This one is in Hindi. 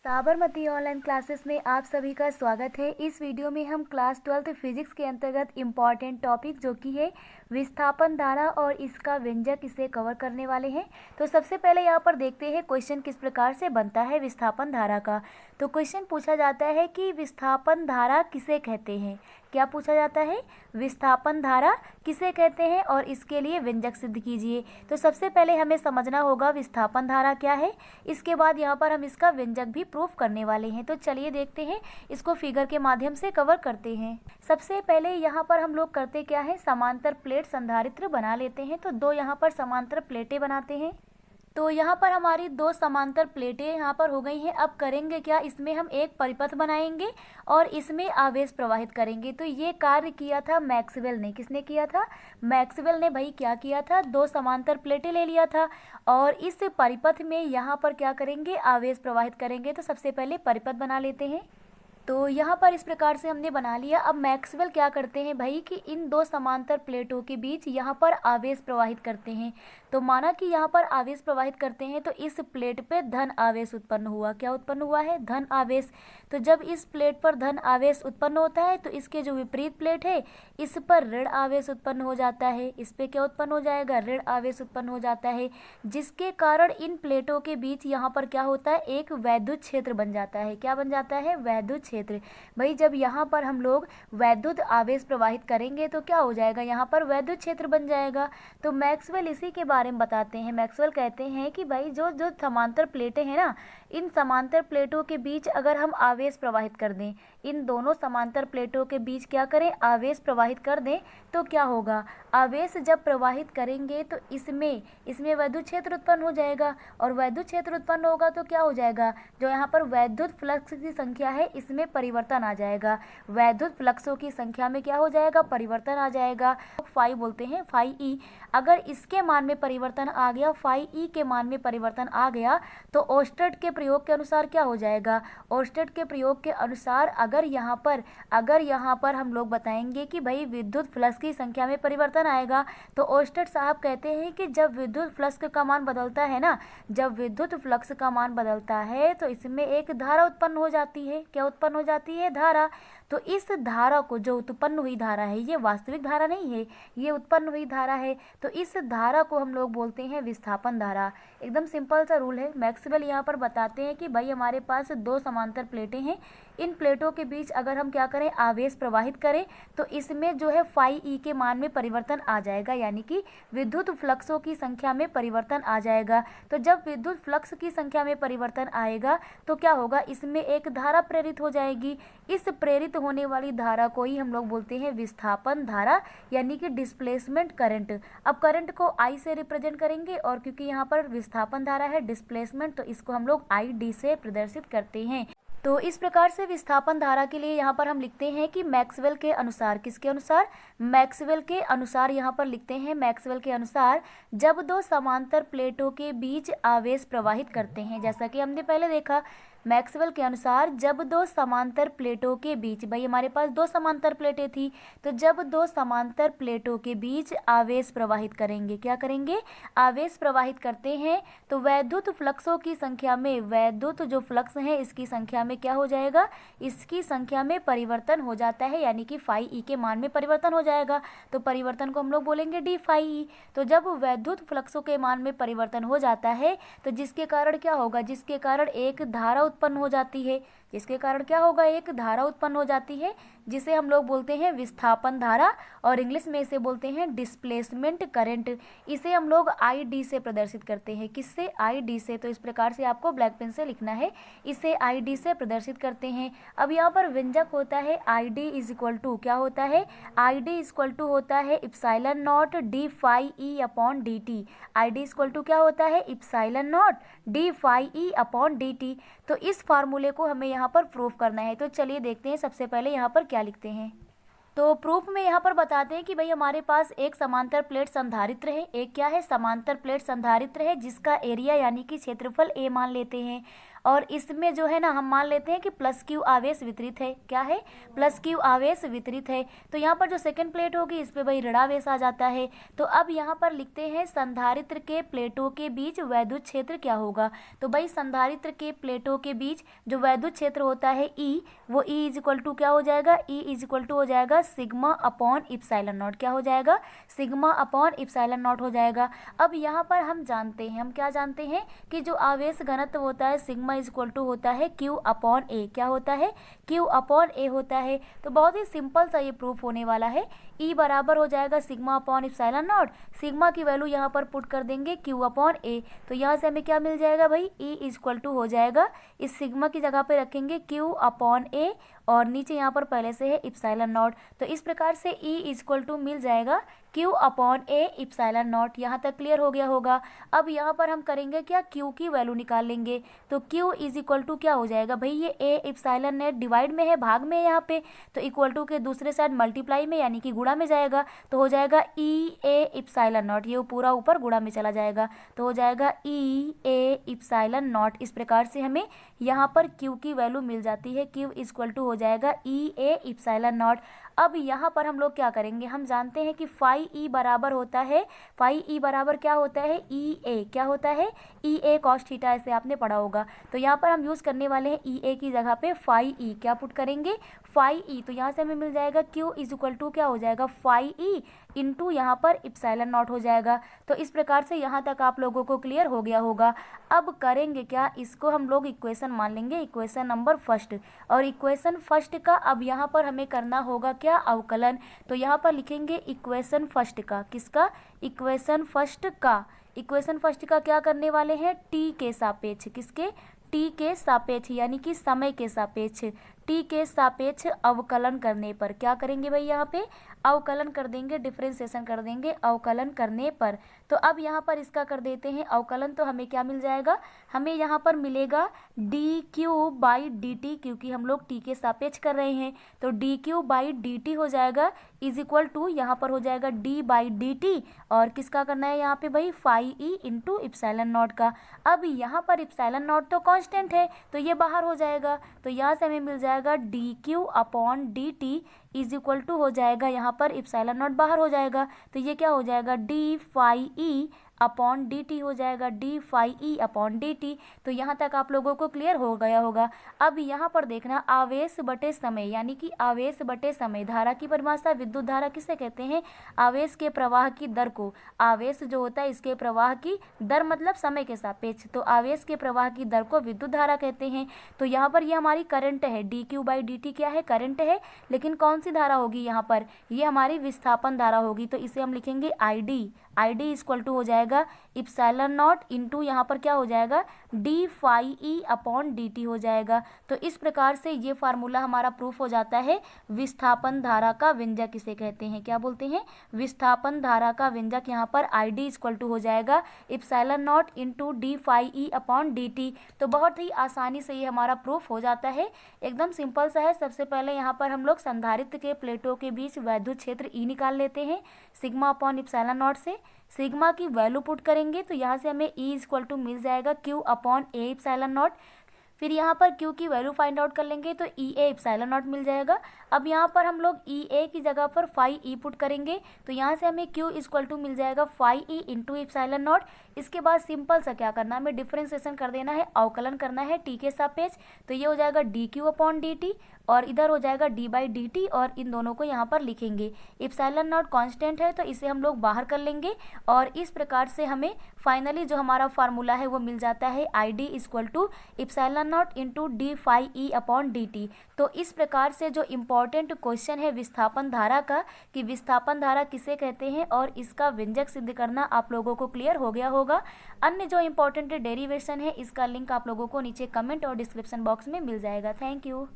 साबरमती ऑनलाइन क्लासेस में आप सभी का स्वागत है। इस वीडियो में हम क्लास 12 फिजिक्स के अंतर्गत इम्पॉर्टेंट टॉपिक जो कि है विस्थापन धारा और इसका व्यंजक, इसे कवर करने वाले हैं। तो सबसे पहले यहाँ पर देखते हैं क्वेश्चन किस प्रकार से बनता है विस्थापन धारा का। तो क्वेश्चन पूछा जाता है कि विस्थापन धारा किसे कहते हैं। क्या पूछा जाता है? विस्थापन धारा किसे कहते हैं और इसके लिए व्यंजक सिद्ध कीजिए। तो सबसे पहले हमें समझना होगा विस्थापन धारा क्या है, इसके बाद यहाँ पर हम इसका व्यंजक भी प्रूफ करने वाले हैं। तो चलिए देखते हैं, इसको फिगर के माध्यम से कवर करते हैं। सबसे पहले यहाँ पर हम लोग करते क्या है, समांतर प्लेट संधारित्र बना लेते हैं। तो दो यहाँ पर समांतर प्लेटें बनाते हैं। तो यहाँ पर हमारी दो समांतर प्लेटें यहाँ पर हो गई हैं। अब करेंगे क्या, इसमें हम एक परिपथ बनाएंगे और इसमें आवेश प्रवाहित करेंगे। तो ये कार्य किया था मैक्सवेल ने। किसने किया था? मैक्सवेल ने। भाई क्या किया था, दो समांतर प्लेटें ले लिया था और इस परिपथ में यहाँ पर क्या करेंगे, आवेश प्रवाहित करेंगे। तो सबसे पहले परिपथ बना लेते हैं। तो यहाँ पर इस प्रकार से हमने बना लिया। अब मैक्सवेल क्या करते हैं भाई कि इन दो समांतर प्लेटों के बीच यहाँ पर आवेश प्रवाहित करते हैं। तो माना कि यहाँ पर आवेश प्रवाहित करते हैं तो इस प्लेट पे धन आवेश उत्पन्न हुआ। क्या उत्पन्न हुआ है? धन आवेश। तो जब इस प्लेट पर धन आवेश उत्पन्न होता है तो इसके जो विपरीत प्लेट है इस पर ऋण आवेश उत्पन्न हो जाता है। इस पे क्या उत्पन्न हो जाएगा? ऋण आवेश उत्पन्न हो जाता है, जिसके कारण इन प्लेटों के बीच यहाँ पर क्या होता है, एक वैद्युत क्षेत्र बन जाता है। क्या बन जाता है? वैद्युत क्षेत्र। भाई जब यहाँ पर हम लोग वैद्युत आवेश प्रवाहित करेंगे तो क्या हो जाएगा, यहाँ पर वैद्युत क्षेत्र बन जाएगा। तो मैक्सवेल इसी के बारे में बताते हैं। मैक्सवेल कहते हैं कि भाई जो जो समांतर प्लेटें हैं ना, इन समांतर प्लेटों के बीच अगर हम आवेश प्रवाहित कर दें, इन दोनों समांतर प्लेटों के बीच क्या करें, आवेश प्रवाहित कर दें, तो क्या होगा, आवेश जब प्रवाहित करेंगे तो इसमें वैद्युत क्षेत्र उत्पन्न हो जाएगा। और वैद्युत क्षेत्र उत्पन्न होगा तो क्या हो जाएगा, जो यहाँ पर वैद्युत फ्लक्स की संख्या है इसमें परिवर्तन आ जाएगा। वैद्युत फ्लक्सों की संख्या में क्या हो जाएगा, परिवर्तन आ जाएगा। फाई बोलते हैं, फाई ई। अगर इसके मान में परिवर्तन आ गया, फाई ई के मान में परिवर्तन आ गया, तो ओस्टेट के प्रयोग के अनुसार क्या हो जाएगा, ओस्टेट के प्रयोग के अनुसार अगर यहाँ पर हम लोग बताएंगे कि भाई विद्युत फ्लक्स की संख्या में परिवर्तन आएगा, तो ओस्टेट साहब कहते हैं कि जब विद्युत फ्लक्स का मान बदलता है ना, जब विद्युत फ्लक्स का मान बदलता है तो इसमें एक धारा उत्पन्न हो जाती है। क्या उत्पन्न हो जाती है? धारा। तो इस धारा को, जो उत्पन्न हुई धारा है, ये वास्तविक धारा नहीं है, ये उत्पन्न हुई धारा है, तो इस धारा को हम लोग बोलते हैं विस्थापन धारा। एकदम सिंपल सा रूल है। मैक्सवेल यहाँ पर बताते हैं कि भाई हमारे पास दो समांतर प्लेटें हैं, इन प्लेटों के बीच अगर हम क्या करें, आवेश प्रवाहित करें, तो इसमें जो है फाई ई के मान में परिवर्तन आ जाएगा, यानी कि विद्युत फ्लक्सों की संख्या में परिवर्तन आ जाएगा। तो जब विद्युत फ्लक्स की संख्या में परिवर्तन आएगा तो क्या होगा, इसमें एक धारा प्रेरित हो जाएगी। इस प्रेरित होने वाली धारा को ही हम लोग बोलते हैं विस्थापन धारा, यानी कि डिस्प्लेसमेंट करंट। अब करंट को आई से रिप्रेजेंट करेंगे और क्योंकि यहाँ पर विस्थापन धारा है, डिस्प्लेसमेंट, तो इसको हम लोग आई डी से प्रदर्शित करते हैं। तो इस प्रकार से विस्थापन धारा के लिए यहाँ पर हम लिखते हैं कि मैक्सवेल के अनुसार, किसके अनुसार, मैक्सवेल के अनुसार यहाँ पर लिखते हैं, मैक्सवेल के अनुसार जब दो समांतर प्लेटों के बीच आवेश प्रवाहित करते हैं, जैसा कि हमने पहले देखा, मैक्सवेल के अनुसार जब दो समांतर प्लेटों के बीच, भाई हमारे पास दो समांतर प्लेटें थी, तो जब दो समांतर प्लेटों के बीच आवेश प्रवाहित करेंगे, क्या करेंगे, आवेश प्रवाहित करते हैं, तो वैद्युत फ्लक्सों की संख्या में, वैद्युत जो फ्लक्स है इसकी संख्या में क्या हो जाएगा, इसकी संख्या में परिवर्तन हो जाता है, यानी कि फाई ई के मान में परिवर्तन हो जाएगा। तो परिवर्तन को हम लोग बोलेंगे डी फाई ई। तो जब वैद्युत फ्लक्सों के मान में परिवर्तन हो जाता है तो जिसके कारण क्या होगा, जिसके कारण एक धारा उत्पन्न हो जाती है, जिसके कारण क्या होगा, एक धारा उत्पन्न हो जाती है, जिसे हम लोग बोलते हैं विस्थापन धारा, और इंग्लिश में इसे बोलते हैं डिस्प्लेसमेंट करंट। इसे हम लोग आई डी से प्रदर्शित करते हैं। किससे? आई डी से। तो इस प्रकार से आपको ब्लैक पेन से लिखना है, इसे आई डी से प्रदर्शित करते हैं। अब यहाँ पर व्यंजक होता है I D is equal to, क्या होता है, I D is equal to होता है epsilon naught D phi E upon D T. I D is equal to क्या होता है, epsilon naught D phi E upon D T. तो इस फार्मूले को हमें यहाँ पर प्रूफ करना है। तो चलिए देखते हैं सबसे पहले यहाँ पर क्या लिखते हैं। तो प्रूफ में यहाँ पर बताते हैं कि भाई हमारे पास एक समांतर प्लेट संधारित्र है, एक क्या है, समांतर प्लेट संधारित्र है, जिसका एरिया यानी कि क्षेत्रफल ए मान लेते हैं। और इसमें जो है ना हम मान लेते हैं कि प्लस क्यू आवेश वितरित है। क्या है? प्लस क्यू आवेश वितरित है। तो यहाँ पर जो सेकंड प्लेट होगी इस पे भाई ऋणावेश आ जाता है। तो अब यहाँ पर लिखते हैं संधारित्र के प्लेटों के बीच वैद्युत क्षेत्र क्या होगा। तो भाई संधारित्र के प्लेटों के बीच जो वैद्युत क्षेत्र होता है ई, वो ई इज इक्वल टू क्या हो जाएगा? ई इज इक्वल टू हो जाएगा सिग्मा अपॉन इप्सिलॉन नॉट। क्या हो जाएगा? सिग्मा अपॉन इप्सिलॉन नॉट हो जाएगा। अब यहाँ पर हम जानते हैं, हम क्या जानते हैं कि जो आवेश घनत्व होता है सिग्मा इज इक्वल टू होता है क्यू अपॉन ए। क्या होता है? क्यू अपॉन ए होता है। तो बहुत ही सिंपल सा ये प्रूफ होने वाला है। ई बराबर हो जाएगा sigma upon epsilon not. Sigma की वैल्यू यहाँ पर पुट कर देंगे क्यू अपॉन ए। तो यहाँ से हमें क्या मिल जाएगा भाई? ई इज इक्वल टू हो जाएगा, इस सिग्मा की जगह पे रखेंगे क्यू अपॉन ए और नीचे यहाँ पर पहले से है इप्सिलॉन नॉट। तो इस प्रकार से ई इज इक्वल टू मिल जाएगा Q upon A epsilon not. यहाँ तक क्लियर हो गया होगा। अब यहाँ पर हम करेंगे क्या? क्यू की वैल्यू निकाल लेंगे। तो क्यू इज इक्वल टू क्या हो जाएगा भाई? ये ए इप्सिलॉन नेट डिवाइड में है, भाग में है यहाँ पे, तो इक्वल टू के दूसरे साइड मल्टीप्लाई में यानी कि गुणा में जाएगा। तो हो जाएगा ई ए इप्सिलॉन नॉट, ये पूरा ऊपर गुणा में चला जाएगा। तो हो जाएगा ई ए इप्सिलॉन नॉट। इस प्रकार से हमें यहाँ पर क्यू की वैल्यू मिल जाती है। क्यू इज इक्वल टू हो जाएगा ई ए इप्सिलॉन नॉट। अब यहाँ पर हम लोग क्या करेंगे? हम जानते हैं कि फाई ई बराबर होता है, फाई ई बराबर क्या होता है? ई ए। क्या होता है? ई ए कॉस थीटा, ऐसे आपने पढ़ा होगा। तो यहाँ पर हम यूज़ करने वाले हैं ई ए की जगह पे फाई ई। क्या पुट करेंगे? Phi E. तो यहाँ से हमें मिल जाएगा क्यू इज इक्वल टू क्या हो जाएगा? फाई ई इंटू यहाँ पर इप्सिलॉन नॉट हो जाएगा। तो इस प्रकार से यहाँ तक आप लोगों को क्लियर हो गया होगा। अब करेंगे क्या? इसको हम लोग इक्वेशन मान लेंगे, इक्वेशन नंबर फर्स्ट। और इक्वेशन फर्स्ट का अब यहाँ पर हमें करना होगा क्या? अवकलन। तो यहाँ पर लिखेंगे इक्वेशन फर्स्ट का, किसका? इक्वेशन फर्स्ट का। इक्वेशन फर्स्ट का क्या करने वाले हैं? टी के सापेक्ष। किसके? टी के सापेक्ष यानी कि समय के सापेक्ष। टी के सापेक्ष अवकलन करने पर क्या करेंगे भाई? यहाँ पे अवकलन कर देंगे, डिफरेंशिएशन कर देंगे अवकलन करने पर। तो अब यहाँ पर इसका कर देते हैं अवकलन। तो हमें क्या मिल जाएगा? हमें यहाँ पर मिलेगा D Q by D T, क्योंकि हम लोग टी के सापेक्ष कर रहे हैं। तो D Q by D T हो जाएगा इज इक्वल टू, यहाँ पर हो जाएगा डी बाई डी टी, और किसका करना है यहाँ पे भाई? Phi E into epsilon naught का। अब यहाँ पर इप्सिलॉन नॉट तो कांस्टेंट है, तो ये बाहर हो जाएगा। तो यहाँ से हमें मिल जाएगा D Q upon D T is equal to हो जाएगा, यहाँ पर इप्सिलॉन नॉट बाहर हो जाएगा। तो ये क्या हो जाएगा? D phi E upon D T हो जाएगा, D phi E upon D T. तो यहाँ तक आप लोगों को क्लियर हो गया होगा। अब यहाँ पर देखना, आवेश बटे समय यानी कि आवेश बटे समय। धारा की परिभाषा, विद्युत धारा किसे कहते हैं? आवेश के प्रवाह की दर को। आवेश जो होता है इसके प्रवाह की दर मतलब समय के सापेक्ष, तो आवेश के प्रवाह की दर को विद्युत धारा कहते हैं। तो यहाँ पर ये हमारी करंट है, D Q by D T क्या है? करंट है। लेकिन कौन सी धारा होगी यहाँ पर? ये हमारी विस्थापन धारा होगी। तो इसे हम लिखेंगे I D. I D equal to हो जाएगा इप्सिलॉन नॉट इंटू यहाँ पर क्या हो जाएगा? D phi E upon D T हो जाएगा। तो इस प्रकार से ये फार्मूला हमारा प्रूफ हो जाता है विस्थापन धारा का व्यंजक किसे कहते हैं? क्या बोलते हैं? विस्थापन धारा का व्यंजक। यहाँ पर आई डी इक्वल टू हो जाएगा epsilon naught into D phi E upon D T. तो बहुत ही आसानी से ये हमारा प्रूफ हो जाता है, एकदम सिंपल सा है। सबसे पहले यहाँ पर हम लोग संधारित्र के प्लेटों के बीच वैद्युत क्षेत्र ई निकाल लेते हैं सिग्मा अपॉन इप्सिलॉन नॉट से। सिग्मा की वैल्यू पुट करेंगे तो यहाँ से हमें ई इक्वल टू मिल जाएगा Q upon A epsilon not. फिर यहाँ पर क्यू की वैल्यू फाइंड आउट कर लेंगे तो ई ए इप्सिलॉन नॉट मिल जाएगा। अब यहाँ पर हम लोग ई ए की जगह पर फाई ई पुट करेंगे तो यहाँ से हमें क्यू इक्वल टू मिल जाएगा phi E into epsilon naught. इसके बाद सिंपल सा क्या करना है? हमें डिफरेंशिएशन कर देना है, अवकलन करना है टी के सापेक्ष। तो ये हो जाएगा D Q upon D T और इधर हो जाएगा डी बाई डी टी, और इन दोनों को यहाँ पर लिखेंगे। इप्सिलॉन नॉट कांस्टेंट है तो इसे हम लोग बाहर कर लेंगे, और इस प्रकार से हमें फाइनली जो हमारा फार्मूला है वो मिल जाता है I D equal to epsilon naught into D phi E upon D T. तो इस प्रकार से जो इम्पोर्टेंट क्वेश्चन है विस्थापन धारा का, कि विस्थापन धारा किसे कहते हैं और इसका व्यंजक सिद्ध करना आप लोगों को क्लियर हो गया होगा। अन्य जो इम्पोर्टेंट डेरिवेशन है इसका लिंक आप लोगों को नीचे कमेंट और डिस्क्रिप्शन बॉक्स में मिल जाएगा। Thank you.